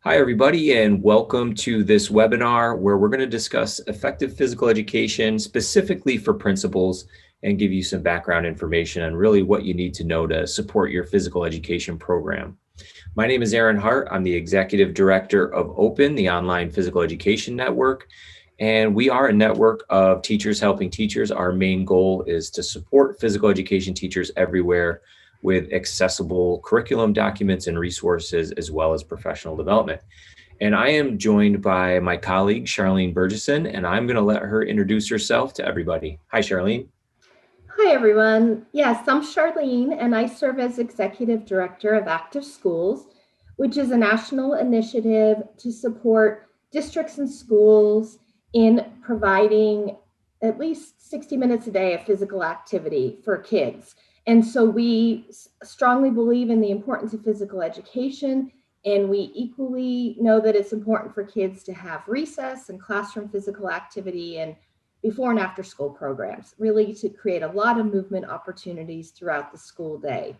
Hi, everybody, and welcome to this webinar where we're going to discuss effective physical education specifically for principals and give you some background information on really what you need to know to support your physical education program. My name is Aaron Hart. I'm the Executive Director of Open, the Online Physical Education Network, and we are a network of teachers helping teachers. Our main goal is to support physical education teachers everywhere with accessible curriculum documents and resources, as well as professional development. And I am joined by my colleague, Charlene Burgeson, and I'm going to let her introduce herself to everybody. Hi, Charlene. Hi, everyone. Yes, I'm Charlene, and I serve as Executive Director of Active Schools, which is a national initiative to support districts and schools in providing at least 60 minutes a day of physical activity for kids. And so we strongly believe in the importance of physical education, and we equally know that it's important for kids to have recess and classroom physical activity and before and after school programs, really to create a lot of movement opportunities throughout the school day.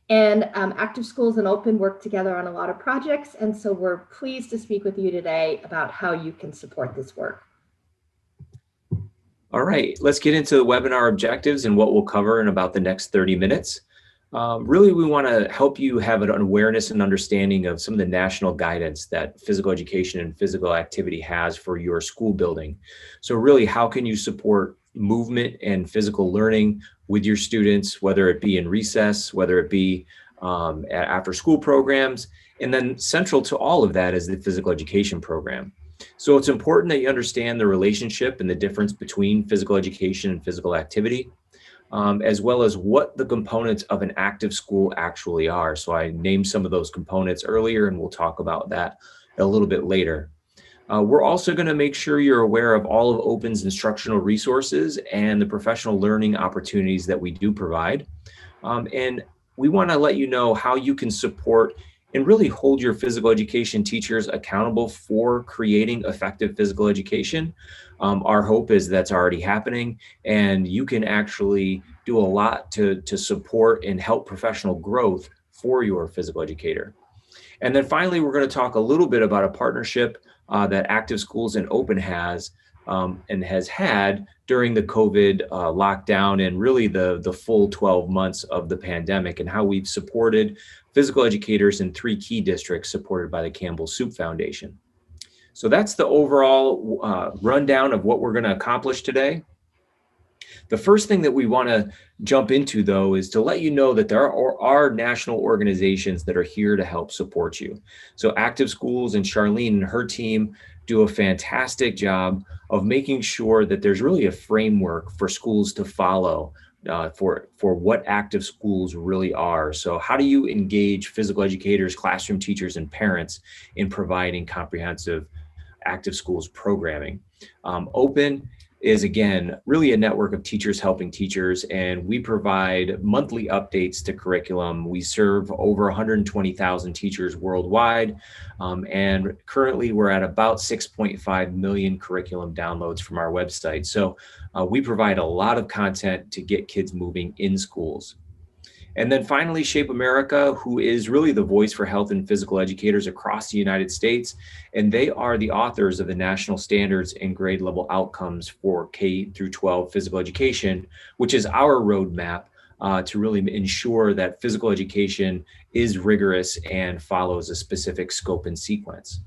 And Active Schools and Open work together on a lot of projects. And so we're pleased to speak with you today about how you can support this work. All right, let's get into the webinar objectives and what we'll cover in about the next 30 minutes. Really, we want to help you have an awareness and understanding of some of the national guidance that physical education and physical activity has for your school building. So really, how can you support movement and physical learning with your students, whether it be in recess, whether it be after school programs, and then central to all of that is the physical education program. So it's important that you understand the relationship and the difference between physical education and physical activity. As well as what the components of an active school actually are. So I named some of those components earlier, and we'll talk about that a little bit later. We're also going to make sure you're aware of all of Open's instructional resources and the professional learning opportunities that we do provide. And we want to let you know how you can support and really hold your physical education teachers accountable for creating effective physical education. Our hope is that's already happening, and you can actually do a lot to support and help professional growth for your physical educator. And then finally, we're going to talk a little bit about a partnership that Active Schools and Open has and has had during the COVID lockdown and really the full 12 months of the pandemic, and how we've supported physical educators in 3 key districts supported by the Campbell Soup Foundation. So that's the overall rundown of what we're going to accomplish today. The first thing that we want to jump into, though, is to let you know that there are national organizations that are here to help support you. So Active Schools and Charlene and her team do a fantastic job of making sure that there's really a framework for schools to follow for what active schools really are. So how do you engage physical educators, classroom teachers, and parents in providing comprehensive active schools programming? Open is, again, really a network of teachers helping teachers, and we provide monthly updates to curriculum. We serve over 120,000 teachers worldwide, and currently we're at about 6.5 million curriculum downloads from our website. So we provide a lot of content to get kids moving in schools. And then finally, Shape America, who is really the voice for health and physical educators across the United States. And they are the authors of the national standards and grade level outcomes for K through 12 physical education, which is our roadmap to really ensure that physical education is rigorous and follows a specific scope and sequence.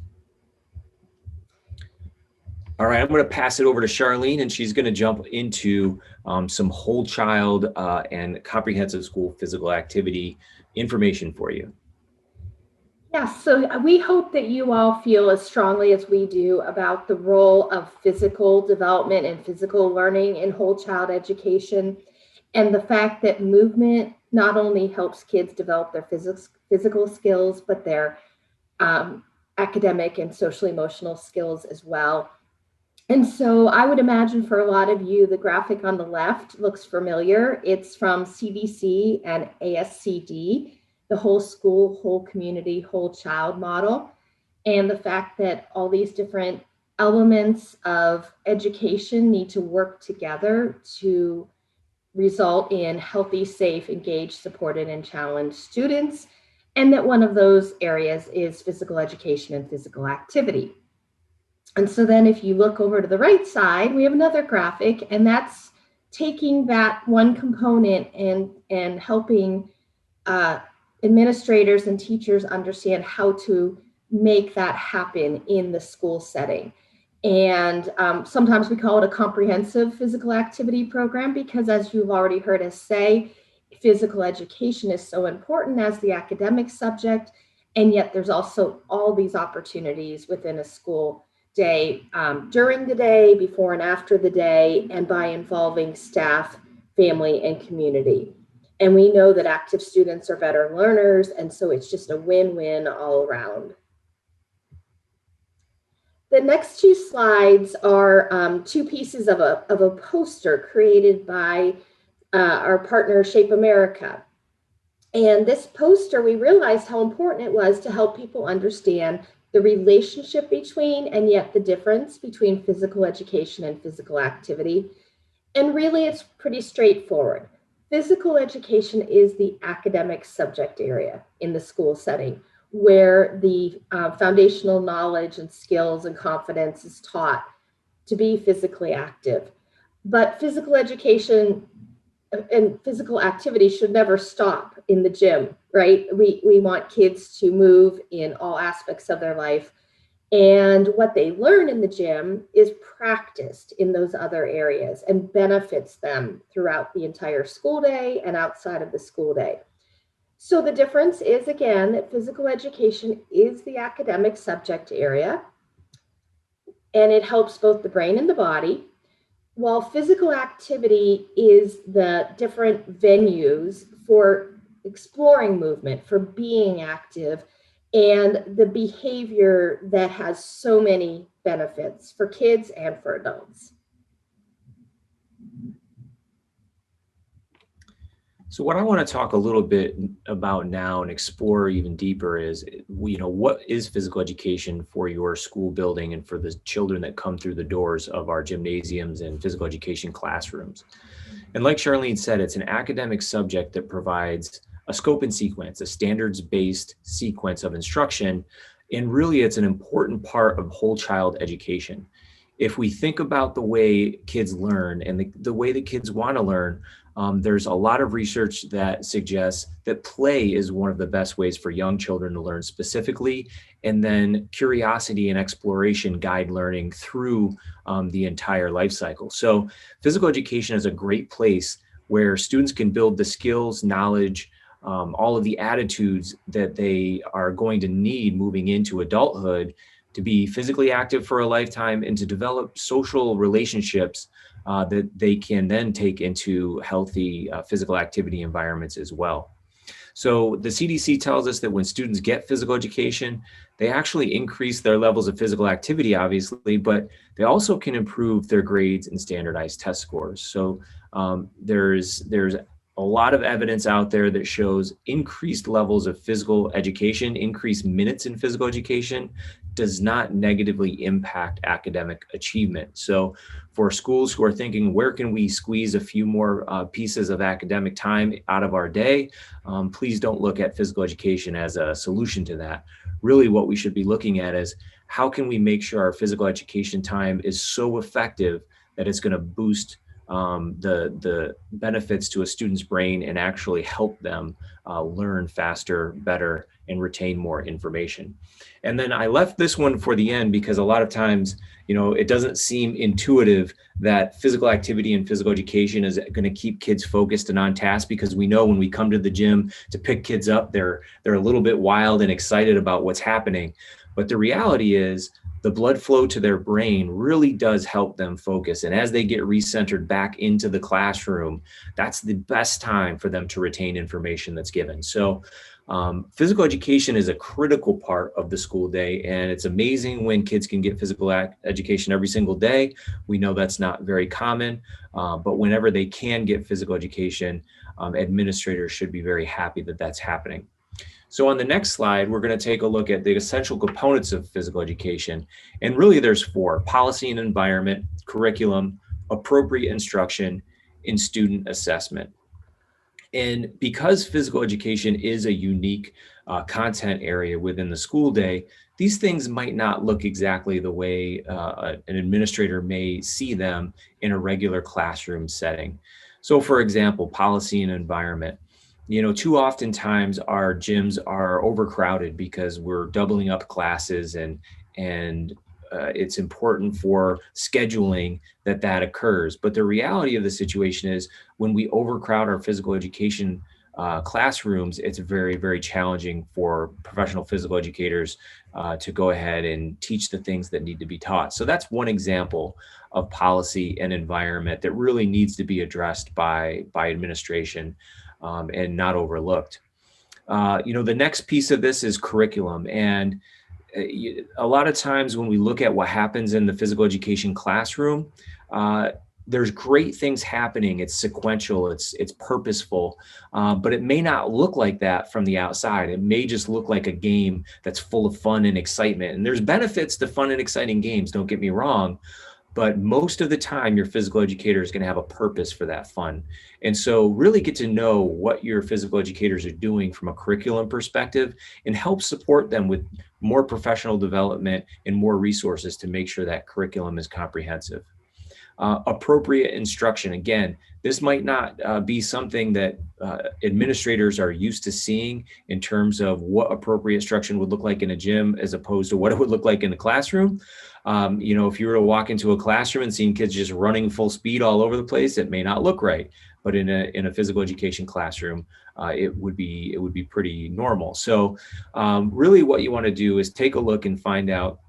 All right, I'm going to pass it over to Charlene, and she's going to jump into some whole child and comprehensive school physical activity information for you. Yes, so we hope that you all feel as strongly as we do about the role of physical development and physical learning in whole child education, and the fact that movement not only helps kids develop their physical skills, but their academic and social emotional skills as well. And so I would imagine for a lot of you, the graphic on the left looks familiar. It's from CDC and ASCD, the whole school, whole community, whole child model. And the fact that all these different elements of education need to work together to result in healthy, safe, engaged, supported, and challenged students, and that one of those areas is physical education and physical activity. And so then if you look over to the right side, we have another graphic, and that's taking that one component and helping administrators and teachers understand how to make that happen in the school setting. And sometimes we call it a comprehensive physical activity program because, as you've already heard us say, physical education is so important as the academic subject, and yet there's also all these opportunities within a school day, during the day, before and after the day, and by involving staff, family, and community. And we know that active students are better learners, and so it's just a win-win all around. The next two slides are two pieces of a poster created by our partner Shape America. And this poster, we realized how important it was to help people understand the relationship between, and yet the difference between, physical education and physical activity. And really, it's pretty straightforward. Physical education is the academic subject area in the school setting, where the foundational knowledge and skills and confidence is taught to be physically active. But physical education and physical activity should never stop in the gym, right? We want kids to move in all aspects of their life. And what they learn in the gym is practiced in those other areas and benefits them throughout the entire school day and outside of the school day. So the difference is, again, that physical education is the academic subject area, and it helps both the brain and the body, while physical activity is the different venues for exploring movement, for being active, and the behavior that has so many benefits for kids and for adults. So what I want to talk a little bit about now and explore even deeper is, what is physical education for your school building and for the children that come through the doors of our gymnasiums and physical education classrooms. And like Charlene said, it's an academic subject that provides a scope and sequence, a standards-based sequence of instruction. And really, it's an important part of whole child education. If we think about the way kids learn and the way that kids want to learn, there's a lot of research that suggests that play is one of the best ways for young children to learn specifically, and then curiosity and exploration guide learning through the entire life cycle. So physical education is a great place where students can build the skills, knowledge, all of the attitudes that they are going to need moving into adulthood to be physically active for a lifetime and to develop social relationships that they can then take into healthy physical activity environments as well. So the CDC tells us that when students get physical education, they actually increase their levels of physical activity, obviously, but they also can improve their grades and standardized test scores. So there's a lot of evidence out there that shows increased levels of physical education, increased minutes in physical education does not negatively impact academic achievement. So for schools who are thinking, where can we squeeze a few more pieces of academic time out of our day? Please don't look at physical education as a solution to that. Really what we should be looking at is, how can we make sure our physical education time is so effective that it's going to boost the benefits to a student's brain and actually help them learn faster, better, and retain more information. And then I left this one for the end because a lot of times, it doesn't seem intuitive that physical activity and physical education is going to keep kids focused and on task, because we know when we come to the gym to pick kids up, they're a little bit wild and excited about what's happening. But the reality is, the blood flow to their brain really does help them focus. And as they get recentered back into the classroom, that's the best time for them to retain information that's given. So physical education is a critical part of the school day, and it's amazing when kids can get physical education every single day. We know that's not very common, but whenever they can get physical education, administrators should be very happy that that's happening. So on the next slide, we're going to take a look at the essential components of physical education. And really there's four: policy and environment, curriculum, appropriate instruction, and student assessment. And because physical education is a unique content area within the school day, these things might not look exactly the way an administrator may see them in a regular classroom setting. So for example, policy and environment. Too often times our gyms are overcrowded because we're doubling up classes and it's important for scheduling that occurs. But the reality of the situation is when we overcrowd our physical education classrooms, it's very, very challenging for professional physical educators to go ahead and teach the things that need to be taught. So that's one example of policy and environment that really needs to be addressed by administration and not overlooked. The next piece of this is curriculum. And a lot of times when we look at what happens in the physical education classroom, there's great things happening. It's sequential, it's purposeful, but it may not look like that from the outside. It may just look like a game that's full of fun and excitement. And there's benefits to fun and exciting games, don't get me wrong. But most of the time, your physical educator is going to have a purpose for that fun. And so really get to know what your physical educators are doing from a curriculum perspective and help support them with more professional development and more resources to make sure that curriculum is comprehensive. Appropriate instruction. Again, this might not be something that administrators are used to seeing in terms of what appropriate instruction would look like in a gym as opposed to what it would look like in the classroom. If you were to walk into a classroom and seeing kids just running full speed all over the place, it may not look right. But in a physical education classroom, it would be pretty normal. So really what you want to do is take a look and find out,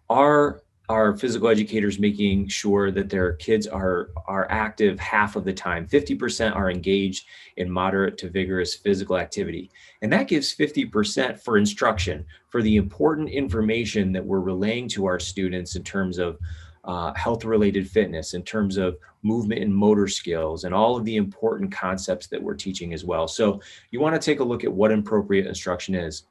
are our physical educators making sure that their kids are active half of the time. 50% are engaged in moderate to vigorous physical activity. And that gives 50% for instruction, for the important information that we're relaying to our students in terms of health-related fitness, in terms of movement and motor skills, and all of the important concepts that we're teaching as well. So you want to take a look at what appropriate instruction is.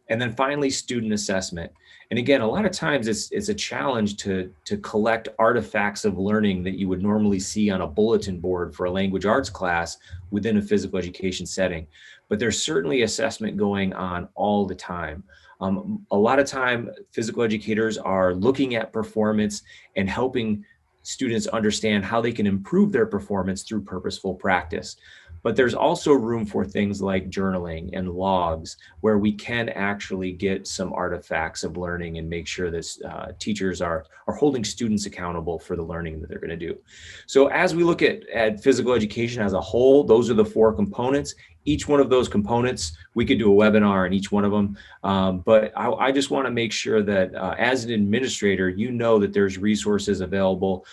And then finally, student assessment. And again, a lot of times it's a challenge to collect artifacts of learning that you would normally see on a bulletin board for a language arts class within a physical education setting. But there's certainly assessment going on all the time. A lot of time, physical educators are looking at performance and helping students understand how they can improve their performance through purposeful practice. But there's also room for things like journaling and logs where we can actually get some artifacts of learning and make sure that teachers are holding students accountable for the learning that they're going to do. So as we look at physical education as a whole, those are the 4 components. Each one of those components, we could do a webinar on each one of them. But I just want to make sure that as an administrator, you know that there's resources available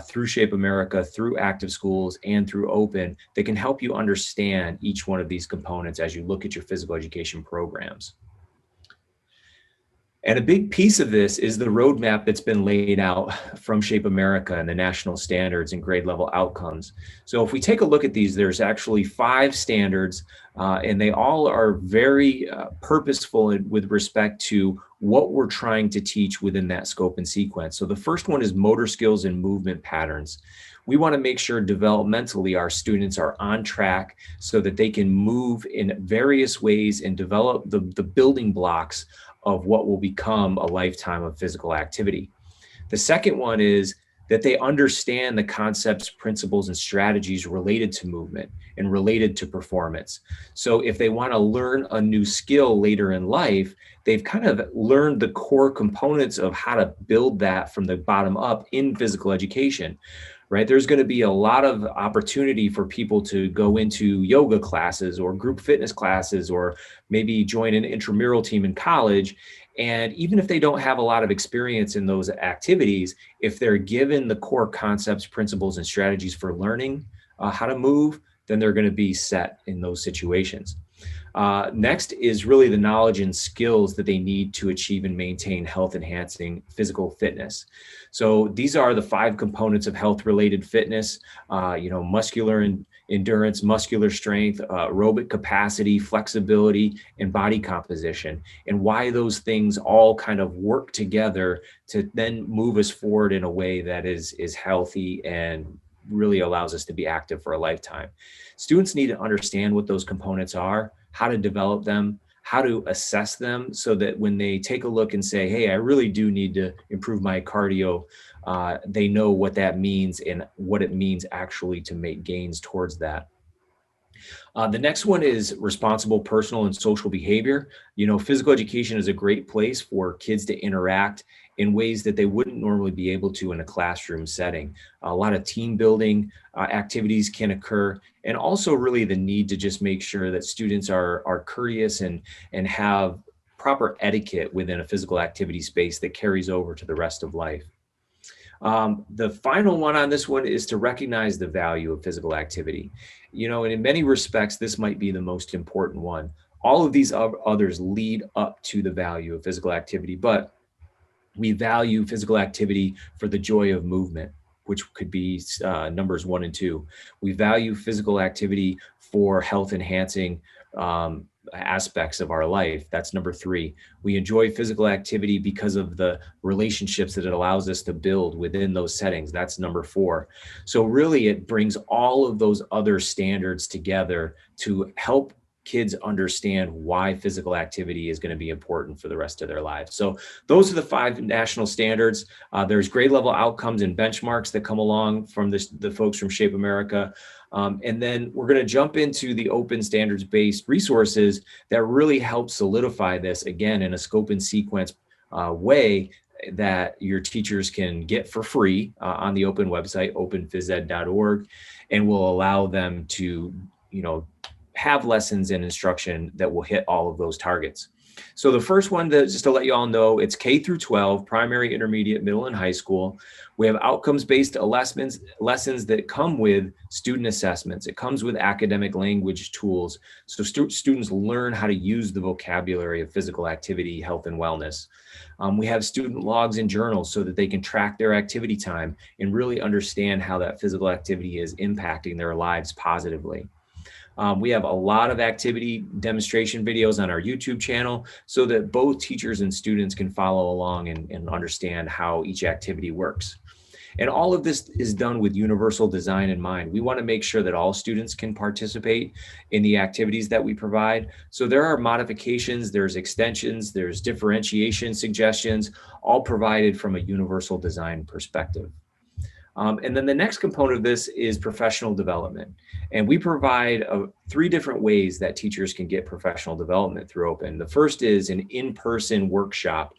through Shape America, through Active Schools, and through Open that can help you understand each one of these components as you look at your physical education programs. And a big piece of this is the roadmap that's been laid out from Shape America and the national standards and grade level outcomes. So if we take a look at these, there's actually 5 standards, and they all are very purposeful with respect to what we're trying to teach within that scope and sequence. So the first one is motor skills and movement patterns. We want to make sure developmentally our students are on track so that they can move in various ways and develop the building blocks of what will become a lifetime of physical activity. The second one is that they understand the concepts, principles, and strategies related to movement and related to performance. So if they want to learn a new skill later in life, they've kind of learned the core components of how to build that from the bottom up in physical education. Right? There's going to be a lot of opportunity for people to go into yoga classes or group fitness classes, or maybe join an intramural team in college. And even if they don't have a lot of experience in those activities, if they're given the core concepts, principles, and strategies for learning how to move, then they're going to be set in those situations. Next is really the knowledge and skills that they need to achieve and maintain health enhancing physical fitness. So these are the 5 components of health related fitness, muscular endurance, muscular strength, aerobic capacity, flexibility, and body composition, and why those things all kind of work together to then move us forward in a way that is healthy and really allows us to be active for a lifetime. Students need to understand what those components are, how to develop them, how to assess them, so that when they take a look and say, hey, I really do need to improve my cardio, they know what that means and what it means actually to make gains towards that. The next one is responsible personal and social behavior. Physical education is a great place for kids to interact in ways that they wouldn't normally be able to in a classroom setting. A lot of team building activities can occur, and also really the need to just make sure that students are courteous and have proper etiquette within a physical activity space that carries over to the rest of life. The final one on this one is to recognize the value of physical activity. And in many respects, this might be the most important one. All of these others lead up to the value of physical activity, but we value physical activity for the joy of movement, which could be numbers 1 and 2. We value physical activity for health enhancing aspects of our life. That's number 3. We enjoy physical activity because of the relationships that it allows us to build within those settings. That's number 4. So really it brings all of those other standards together to help kids understand why physical activity is going to be important for the rest of their lives. So those are the 5 national standards. There's grade level outcomes and benchmarks that come along from the folks from Shape America. And then we're going to jump into the open standards-based resources that really help solidify this, again, in a scope and sequence way that your teachers can get for free on the open website, openphysed.org, and will allow them to, have lessons and instruction that will hit all of those targets. So the first one, just to let you all know, it's K through 12, primary, intermediate, middle, and high school. We have outcomes-based lessons that come with student assessments. It comes with academic language tools. So students learn how to use the vocabulary of physical activity, health, and wellness. We have student logs and journals so that they can track their activity time and really understand how that physical activity is impacting their lives positively. We have a lot of activity demonstration videos on our YouTube channel so that both teachers and students can follow along and understand how each activity works. And all of this is done with universal design in mind. We want to make sure that all students can participate in the activities that we provide. So there are modifications, there's extensions, there's differentiation suggestions, all provided from a universal design perspective. And then the next component of this is professional development. And we provide 3 different ways that teachers can get professional development through Open. The first is an in-person workshop,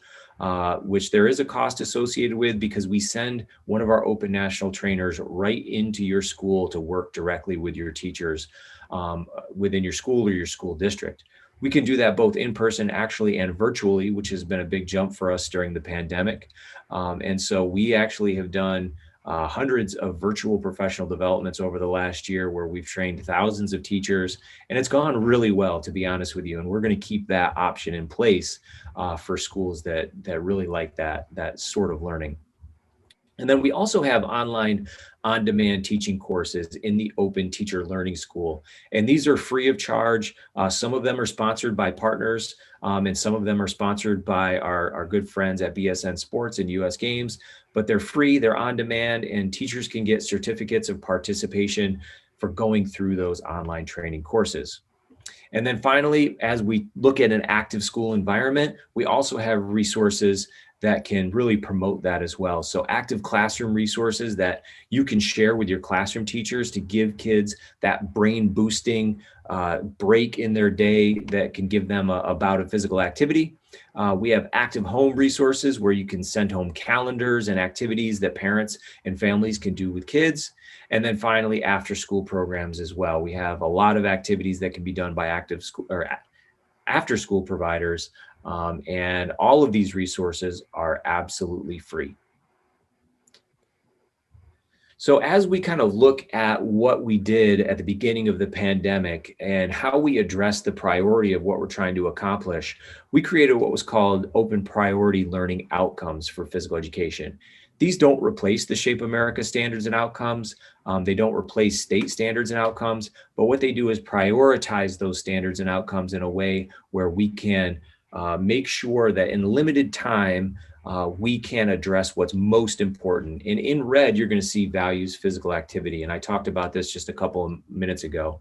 which there is a cost associated with because we send one of our Open National trainers right into your school to work directly with your teachers within your school or your school district. We can do that both in person actually and virtually, which has been a big jump for us during the pandemic. And so we actually have done hundreds of virtual professional developments over the last year where we've trained thousands of teachers, and it's gone really well, to be honest with you. And we're going to keep that option in place for schools that really like that sort of learning. And then we also have online on-demand teaching courses in the Open Teacher Learning School. And these are free of charge. Some of them are sponsored by partners, and some of them are sponsored by our good friends at BSN Sports and US Games, but they're free, they're on demand, and teachers can get certificates of participation for going through those online training courses. And then finally, as we look at an active school environment, we also have resources that can really promote that as well. So active classroom resources that you can share with your classroom teachers to give kids that brain boosting break in their day that can give them a bout of physical activity. We have active home resources where you can send home calendars and activities that parents and families can do with kids. And then finally, after school programs as well. We have a lot of activities that can be done by active school or after school providers. And all of these resources are absolutely free. So as we kind of look at what we did at the beginning of the pandemic and how we addressed the priority of what we're trying to accomplish, we created what was called Open Priority Learning Outcomes for physical education. These don't replace the Shape America standards and outcomes. They don't replace state standards and outcomes, but what they do is prioritize those standards and outcomes in a way where we can make sure that in limited time, we can address what's most important. And in red, you're going to see values physical activity. And I talked about this just a couple of minutes ago.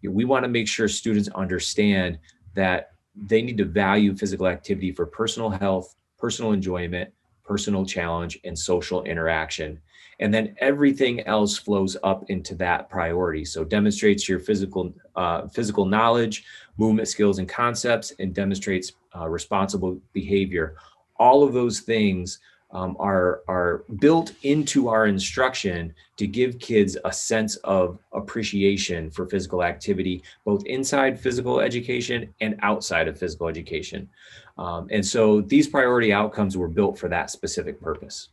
We want to make sure students understand that they need to value physical activity for personal health, personal enjoyment, personal challenge, and social interaction. And then everything else flows up into that priority. So demonstrates your physical knowledge, movement skills and concepts, and demonstrates responsible behavior. All of those things are built into our instruction to give kids a sense of appreciation for physical activity, both inside physical education and outside of physical education. And so these priority outcomes were built for that specific purpose.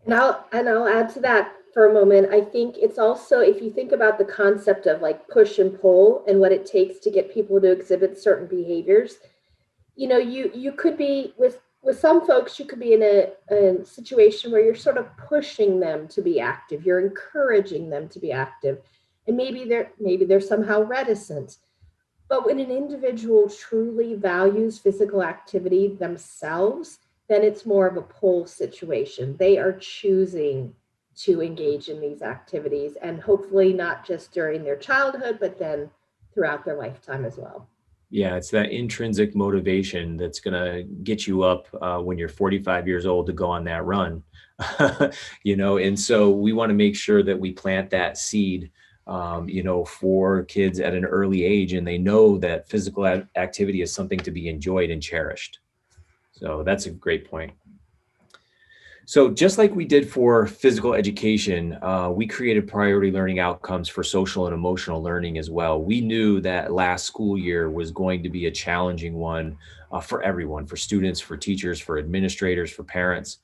And I'll add to that for a moment. I think it's also, if you think about the concept of like push and pull and what it takes to get people to exhibit certain behaviors, you could be with some folks, you could be in a situation where you're sort of pushing them to be active, you're encouraging them to be active, and maybe they're somehow reticent. But when an individual truly values physical activity themselves, then it's more of a pull situation. They are choosing to engage in these activities, and hopefully not just during their childhood, but then throughout their lifetime as well. Yeah, it's that intrinsic motivation that's going to get you up when you're 45 years old to go on that run. And so we want to make sure that we plant that seed, for kids at an early age, and they know that physical activity is something to be enjoyed and cherished. So that's a great point. So just like we did for physical education, we created priority learning outcomes for social and emotional learning as well. We knew that last school year was going to be a challenging one for everyone, for students, for teachers, for administrators, for parents.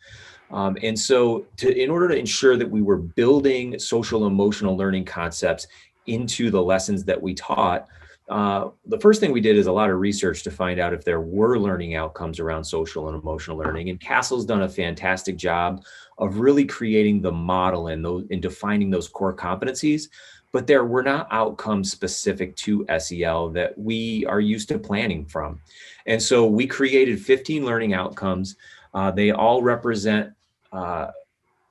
And so in order to ensure that we were building social and emotional learning concepts into the lessons that we taught, the first thing we did is a lot of research to find out if there were learning outcomes around social and emotional learning. And Castle's done a fantastic job of really creating the model and defining those core competencies, but there were not outcomes specific to SEL that we are used to planning from. And so we created 15 learning outcomes. They all represent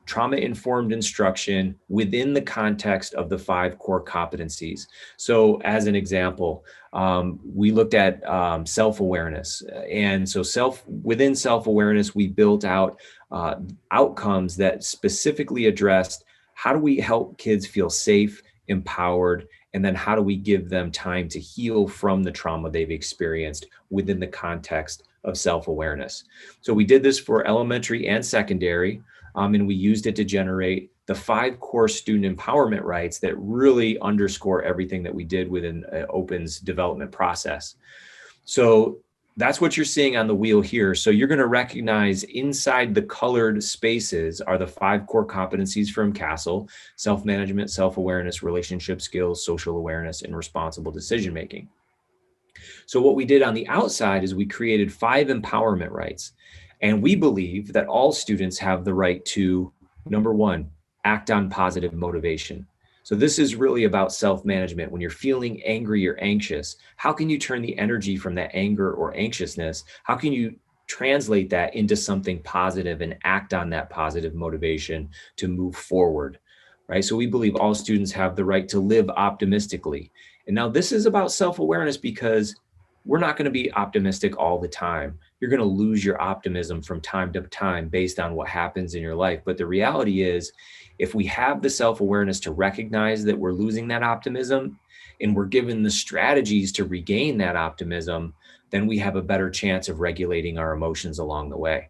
trauma-informed instruction within the context of the 5 core competencies. So as an example, we looked at self-awareness. And so within self-awareness, we built out outcomes that specifically addressed how do we help kids feel safe, empowered, and then how do we give them time to heal from the trauma they've experienced within the context of self-awareness. So we did this for elementary and secondary. And we used it to generate the 5 core student empowerment rights that really underscore everything that we did within Open's development process. So that's what you're seeing on the wheel here. So you're going to recognize inside the colored spaces are the 5 core competencies from CASTLE: self-management, self-awareness, relationship skills, social awareness, and responsible decision-making. So what we did on the outside is we created 5 empowerment rights. And we believe that all students have the right to, number 1, act on positive motivation. So this is really about self-management. When you're feeling angry or anxious, how can you turn the energy from that anger or anxiousness? How can you translate that into something positive and act on that positive motivation to move forward, right? So we believe all students have the right to live optimistically. And now this is about self-awareness because we're not going to be optimistic all the time. You're going to lose your optimism from time to time based on what happens in your life. But the reality is, if we have the self-awareness to recognize that we're losing that optimism and we're given the strategies to regain that optimism, then we have a better chance of regulating our emotions along the way.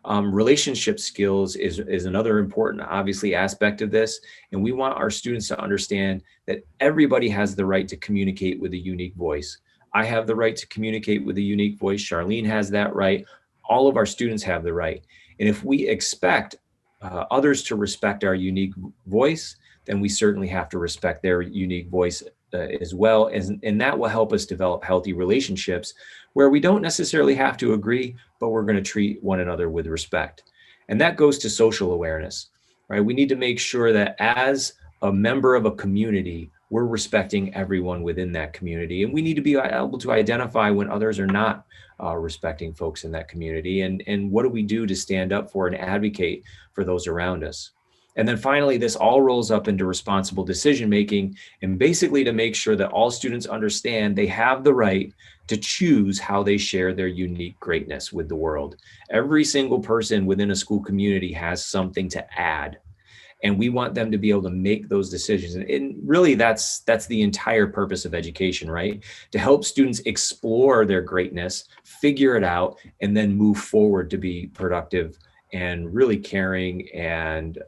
Relationship skills is another important, obviously, aspect of this. And we want our students to understand that everybody has the right to communicate with a unique voice. I have the right to communicate with a unique voice. Charlene has that right. All of our students have the right. And if we expect others to respect our unique voice, then we certainly have to respect their unique voice as well. And that will help us develop healthy relationships where we don't necessarily have to agree, but we're going to treat one another with respect. And that goes to social awareness, right? We need to make sure that as a member of a community, we're respecting everyone within that community. And we need to be able to identify when others are not respecting folks in that community. And what do we do to stand up for and advocate for those around us? And then finally, this all rolls up into responsible decision making, and basically to make sure that all students understand they have the right to choose how they share their unique greatness with the world. Every single person within a school community has something to add, and we want them to be able to make those decisions. And really, that's the entire purpose of education, right? To help students explore their greatness, figure it out, and then move forward to be productive and really caring and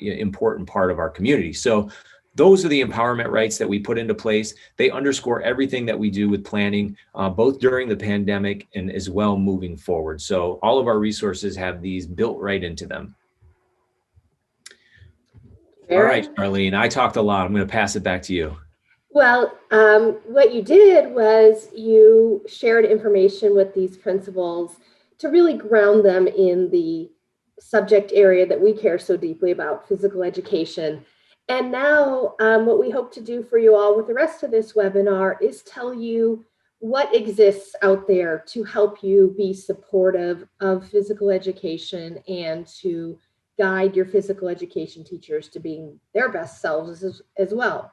important part of our community. So those are the empowerment rights that we put into place. They underscore everything that we do with planning, both during the pandemic and as well moving forward. So all of our resources have these built right into them. All right, Charlene, I talked a lot. I'm going to pass it back to you. Well, what you did was you shared information with these principals to really ground them in the subject area that we care so deeply about, physical education. And now what we hope to do for you all with the rest of this webinar is tell you what exists out there to help you be supportive of physical education and to guide your physical education teachers to being their best selves as well.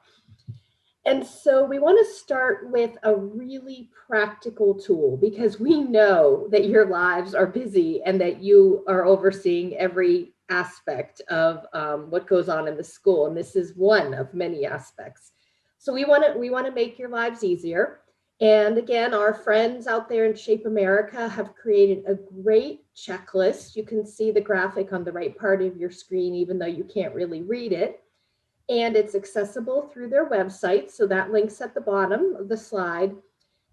And so we want to start with a really practical tool, because we know that your lives are busy and that you are overseeing every aspect of what goes on in the school. And this is one of many aspects. So we want to make your lives easier. And again, our friends out there in Shape America have created a great checklist. You can see the graphic on the right part of your screen, even though you can't really read it. And it's accessible through their website. So that link's at the bottom of the slide.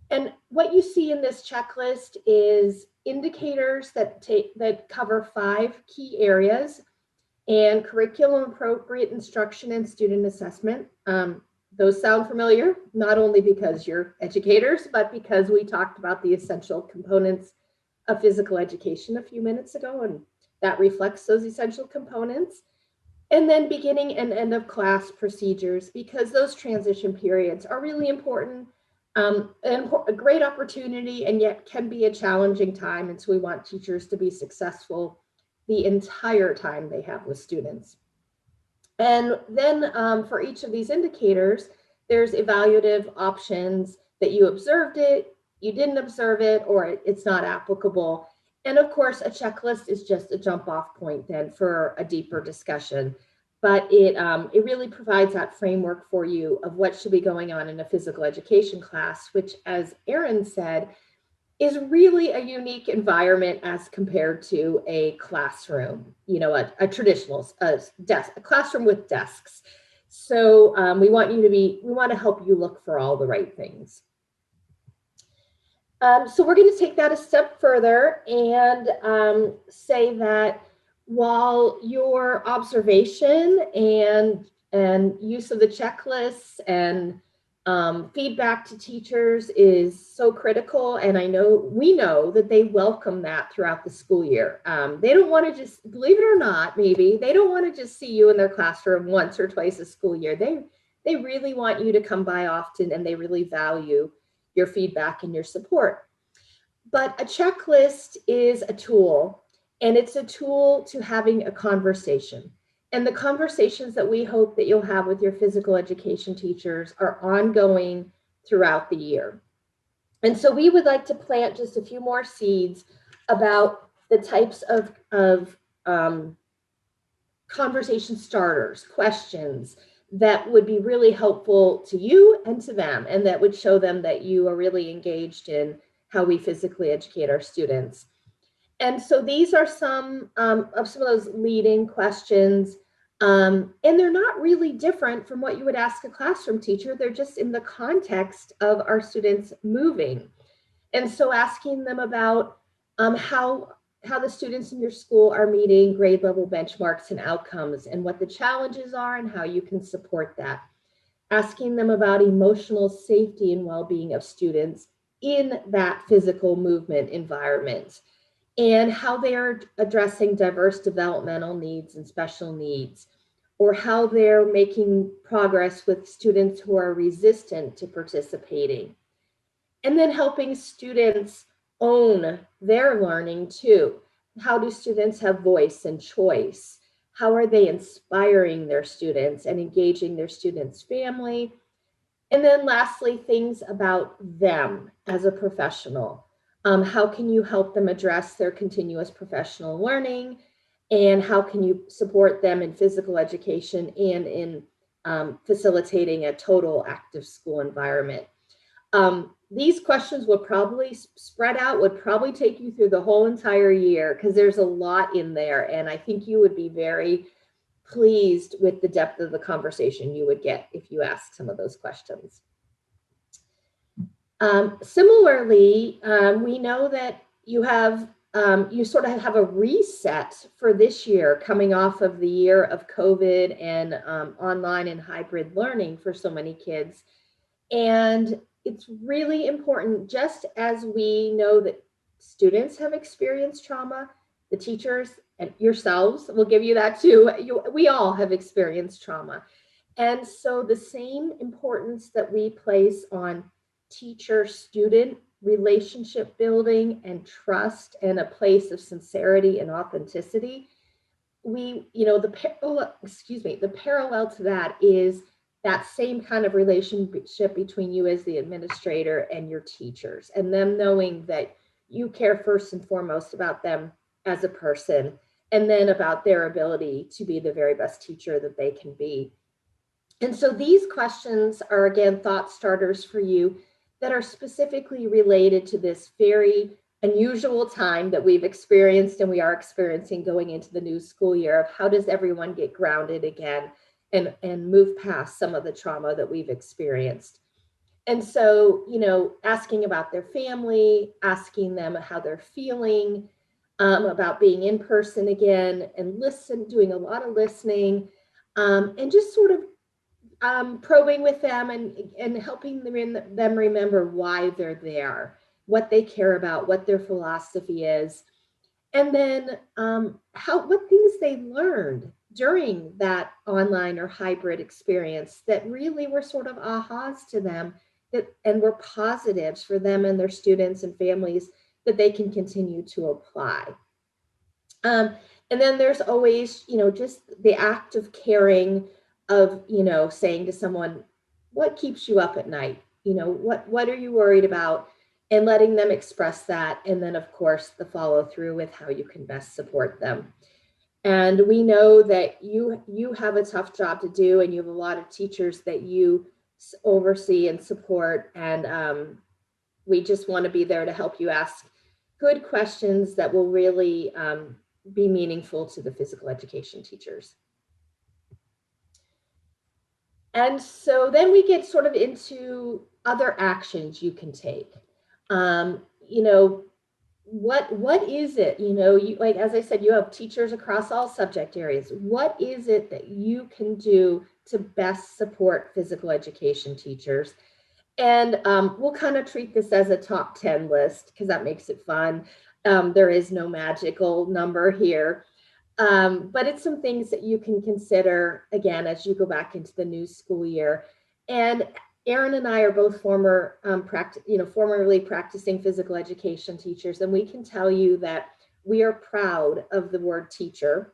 And what you see in this checklist is indicators that cover 5 key areas, and curriculum appropriate instruction and student assessment. Those sound familiar, not only because you're educators, but because we talked about the essential components of physical education a few minutes ago, and that reflects those essential components. And then beginning and end of class procedures, because those transition periods are really important, and a great opportunity, and yet can be a challenging time. And so we want teachers to be successful the entire time they have with students. And then for each of these indicators, there's evaluative options that you observed it, you didn't observe it, or it's not applicable. And of course, a checklist is just a jump off point then for a deeper discussion. But it really provides that framework for you of what should be going on in a physical education class, which, as Aaron said, is really a unique environment as compared to a classroom, a traditional desk, a classroom with desks. So we want to help you look for all the right things. So we're going to take that a step further and say that while your observation and use of the checklists and feedback to teachers is so critical, and we know that they welcome that throughout the school year. They don't want to just, believe it or not, maybe they don't want to just see you in their classroom once or twice a school year. They really want you to come by often, and they really value your feedback and your support. But a checklist is a tool, and it's a tool to having a conversation. And the conversations that we hope that you'll have with your physical education teachers are ongoing throughout the year. And so we would like to plant just a few more seeds about the types of conversation starters, questions that would be really helpful to you and to them, and that would show them that you are really engaged in how we physically educate our students. And so these are some of those leading questions, and they're not really different from what you would ask a classroom teacher. They're just in the context of our students moving. And so asking them about how the students in your school are meeting grade level benchmarks and outcomes, and what the challenges are and how you can support that. Asking them about emotional safety and well-being of students in that physical movement environment, and how they are addressing diverse developmental needs and special needs. or how they're making progress with students who are resistant to participating. And then helping students own their learning too. How do students have voice and choice? How are they inspiring their students and engaging their students' family? And then lastly, things about them as a professional. How can you help them address their continuous professional learning? And how can you support them in physical education and in facilitating a total active school environment? These questions would probably spread out, would probably take you through the whole entire year because there's a lot in there. And I think you would be very pleased with the depth of the conversation you would get if you asked some of those questions. Similarly, we know that you have, you sort of have a reset for this year coming off of the year of COVID and online and hybrid learning for so many kids. And it's really important, just as we know that students have experienced trauma, the teachers and yourselves will give you that too. We all have experienced trauma. And so the same importance that we place on teacher-student relationship building and trust and a place of sincerity and authenticity, the parallel to that is that same kind of relationship between you as the administrator and your teachers, and them knowing that you care first and foremost about them as a person, and then about their ability to be the very best teacher that they can be. And so these questions are, again, thought starters for you that are specifically related to this very unusual time that we've experienced and we are experiencing going into the new school year, of how does everyone get grounded again and move past some of the trauma that we've experienced. And so, asking about their family, asking them how they're feeling, about being in person again, and doing a lot of listening, and just sort of probing with them and helping them remember why they're there, what they care about, what their philosophy is, and then what things they learned during that online or hybrid experience that really were sort of ahas to them, and were positives for them and their students and families that they can continue to apply. And then there's always, just the act of caring, of, saying to someone, what keeps you up at night? What are you worried about? And letting them express that. And then, of course, the follow through with how you can best support them. And we know that you have a tough job to do, and you have a lot of teachers that you oversee and support. And we just want to be there to help you ask good questions that will really be meaningful to the physical education teachers. And so then we get sort of into other actions you can take. What is it, like, as I said, you have teachers across all subject areas. What is it that you can do to best support physical education teachers? And we'll kind of treat this as a top 10 list because that makes it fun. There is no magical number here. But it's some things that you can consider, again, as you go back into the new school year. And Aaron and I are both formerly practicing physical education teachers, and we can tell you that we are proud of the word teacher,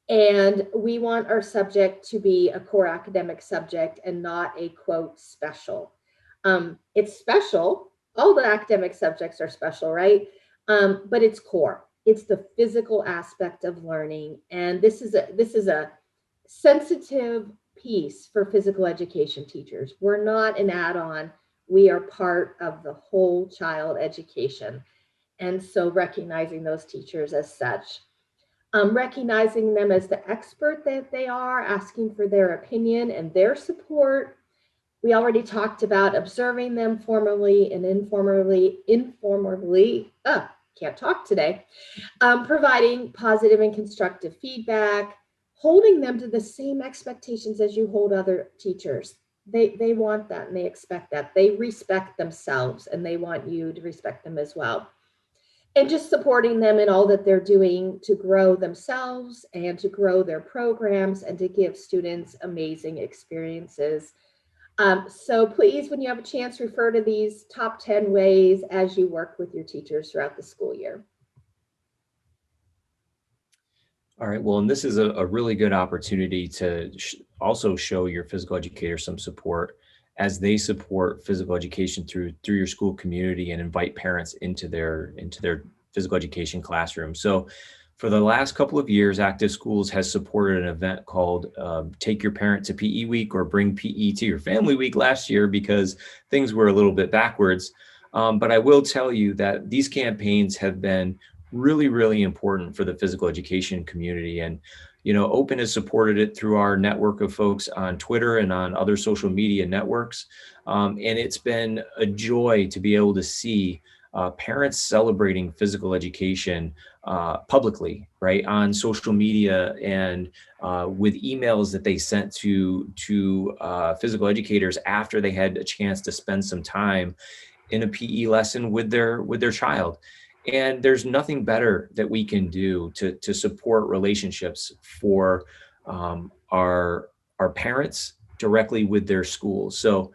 and we want our subject to be a core academic subject and not a, quote, special. It's special. All the academic subjects are special, right? But it's core. It's the physical aspect of learning, and this is a sensitive piece for physical education teachers. We're not an add-on. We are part of the whole child education. And so recognizing those teachers as such, recognizing them as the expert that they are, asking for their opinion and their support. We already talked about observing them formally and informally, can't talk today, providing positive and constructive feedback, holding them to the same expectations as you hold other teachers. They want that and they expect that. They respect themselves and they want you to respect them as well. And just supporting them in all that they're doing to grow themselves and to grow their programs and to give students amazing experiences. So please, when you have a chance, refer to these top 10 ways as you work with your teachers throughout the school year. All right, well, and this is a really good opportunity to also show your physical educators some support as they support physical education through your school community and invite parents into their physical education classroom. So for the last couple of years, Active Schools has supported an event called Take Your Parent to PE Week, or Bring PE to Your Family Week last year, because things were a little bit backwards. But I will tell you that these campaigns have been really, really important for the physical education community. And, Open has supported it through our network of folks on Twitter and on other social media networks. And it's been a joy to be able to see parents celebrating physical education publicly, right, on social media, and with emails that they sent to physical educators after they had a chance to spend some time in a PE lesson with their child. And there's nothing better that we can do to support relationships for our parents directly with their schools. So,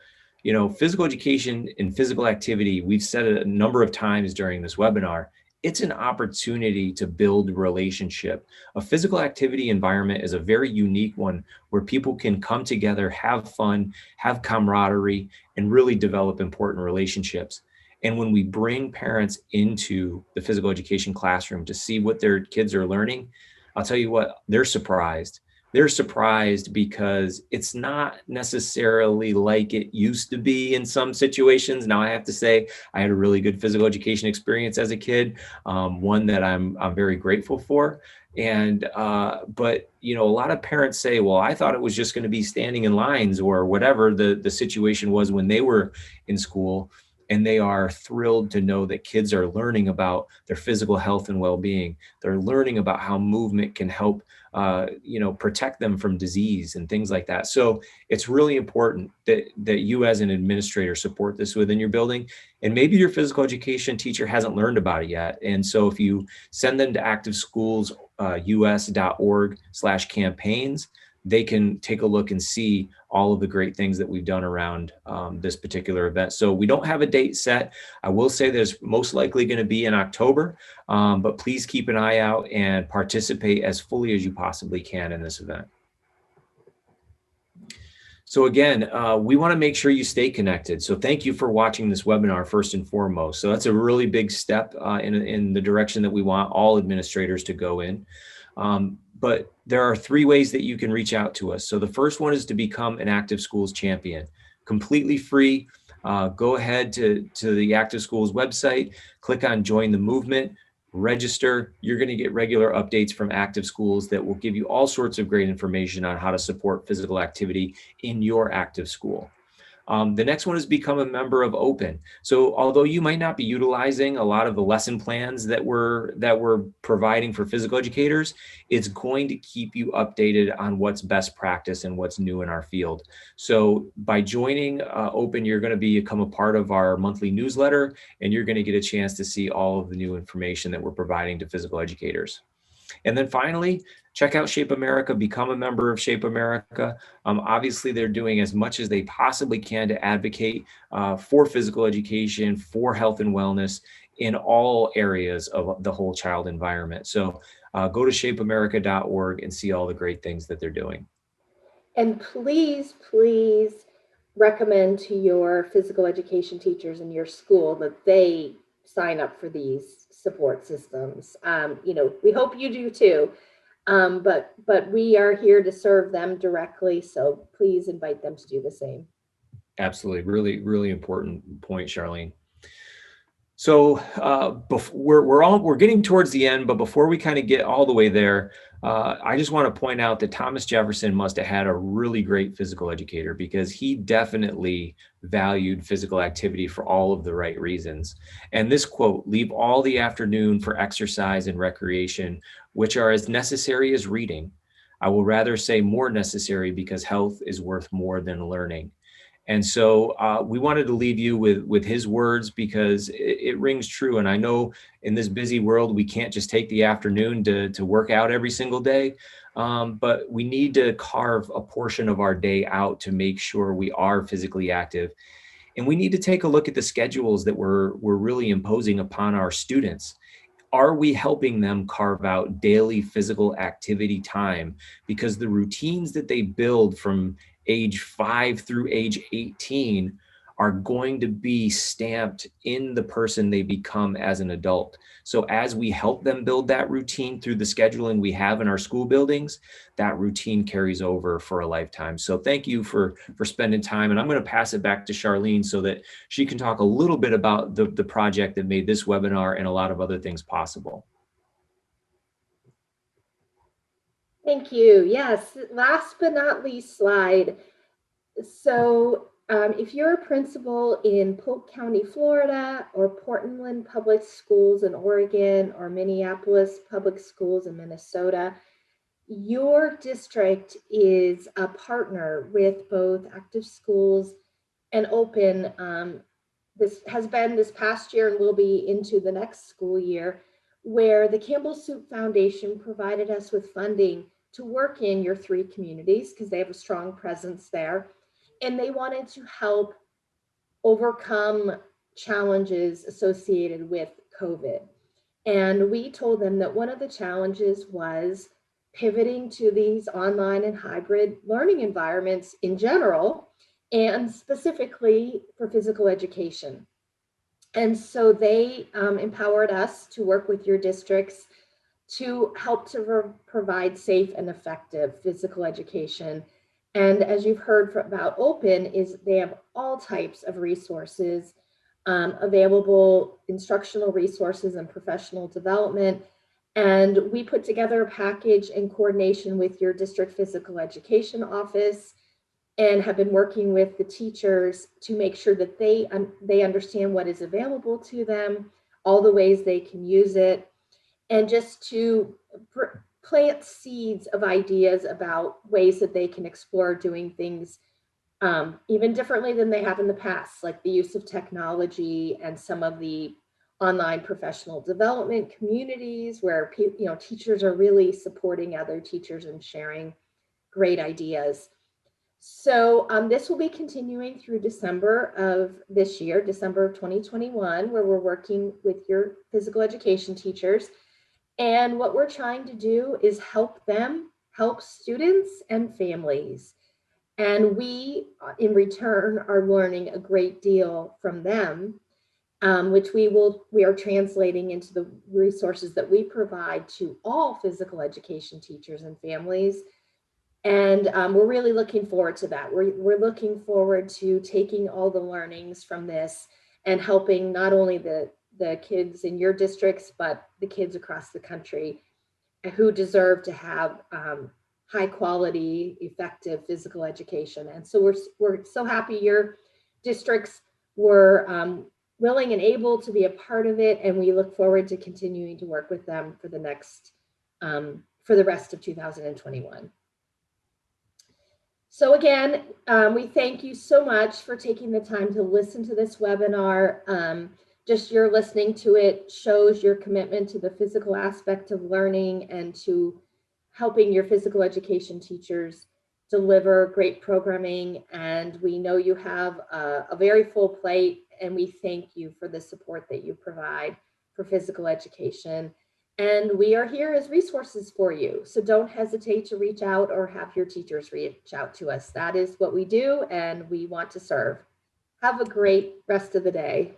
physical education and physical activity, we've said it a number of times during this webinar, it's an opportunity to build relationship. A physical activity environment is a very unique one where people can come together, have fun, have camaraderie, and really develop important relationships. And when we bring parents into the physical education classroom to see what their kids are learning, I'll tell you what, they're surprised. They're surprised because it's not necessarily like it used to be in some situations. Now, I have to say, I had a really good physical education experience as a kid, one that I'm very grateful for. And but a lot of parents say, well, I thought it was just going to be standing in lines or whatever the situation was when they were in school. And they are thrilled to know that kids are learning about their physical health and well-being. They're learning about how movement can help, protect them from disease and things like that. So it's really important that you as an administrator support this within your building. And maybe your physical education teacher hasn't learned about it yet. And so if you send them to activeschools.us.org/campaigns, they can take a look and see all of the great things that we've done around this particular event. So we don't have a date set. I will say there's most likely going to be in October, but please keep an eye out and participate as fully as you possibly can in this event. So again, we want to make sure you stay connected. So thank you for watching this webinar first and foremost. So that's a really big step in the direction that we want all administrators to go in. But there are 3 ways that you can reach out to us. So the first one is to become an Active Schools champion, completely free. Go ahead to the Active Schools website, click on Join the Movement, register. You're going to get regular updates from Active Schools that will give you all sorts of great information on how to support physical activity in your active school. The next one is become a member of Open. So although you might not be utilizing a lot of the lesson plans that we're providing for physical educators, it's going to keep you updated on what's best practice and what's new in our field. So by joining Open, you're going to become a part of our monthly newsletter, and you're going to get a chance to see all of the new information that we're providing to physical educators. And then finally, check out Shape America, become a member of Shape America. Obviously, they're doing as much as they possibly can to advocate for physical education, for health and wellness in all areas of the whole child environment. So go to shapeamerica.org and see all the great things that they're doing. And please, please recommend to your physical education teachers in your school that they sign up for these support systems. We hope you do too. But we are here to serve them directly. So please invite them to do the same. Absolutely. Really, really important point, Charlene. So we're getting towards the end, but before we kind of get all the way there, I just want to point out that Thomas Jefferson must have had a really great physical educator, because he definitely valued physical activity for all of the right reasons. And this quote, "Leave all the afternoon for exercise and recreation, which are as necessary as reading. I will rather say more necessary, because health is worth more than learning." And so we wanted to leave you with his words because it rings true. And I know in this busy world, we can't just take the afternoon to work out every single day, but we need to carve a portion of our day out to make sure we are physically active. And we need to take a look at the schedules that we're really imposing upon our students. Are we helping them carve out daily physical activity time? Because the routines that they build from age 5 through age 18 are going to be stamped in the person they become as an adult. So as we help them build that routine through the scheduling we have in our school buildings, that routine carries over for a lifetime. So thank you for spending time. And I'm going to pass it back to Charlene so that she can talk a little bit about the project that made this webinar and a lot of other things possible. Thank you. Yes, last but not least slide. So if you're a principal in Polk County, Florida, or Portland Public Schools in Oregon, or Minneapolis Public Schools in Minnesota, your district is a partner with both Active Schools and Open. This has been this past year and will be into the next school year, where the Campbell Soup Foundation provided us with funding to work in your 3 communities because they have a strong presence there. And they wanted to help overcome challenges associated with COVID. And we told them that one of the challenges was pivoting to these online and hybrid learning environments in general, and specifically for physical education. And so they empowered us to work with your districts to help to provide safe and effective physical education. And as you've heard about Open, is they have all types of resources, available instructional resources and professional development. And we put together a package in coordination with your district physical education office and have been working with the teachers to make sure that they understand what is available to them, all the ways they can use it, and just to plant seeds of ideas about ways that they can explore doing things even differently than they have in the past, like the use of technology and some of the online professional development communities where teachers are really supporting other teachers and sharing great ideas. So this will be continuing through December of this year, December of 2021, where we're working with your physical education teachers. And what we're trying to do is help them help students and families. And we, in return, are learning a great deal from them, which we are translating into the resources that we provide to all physical education teachers and families. And we're really looking forward to that. We're looking forward to taking all the learnings from this and helping not only the kids in your districts, but the kids across the country who deserve to have high quality, effective physical education. And so we're so happy your districts were willing and able to be a part of it. And we look forward to continuing to work with them for the next, for the rest of 2021. So again, we thank you so much for taking the time to listen to this webinar. Just your listening to it shows your commitment to the physical aspect of learning and to helping your physical education teachers deliver great programming. And we know you have a very full plate, and we thank you for the support that you provide for physical education. And we are here as resources for you. So don't hesitate to reach out or have your teachers reach out to us. That is what we do, and we want to serve. Have a great rest of the day.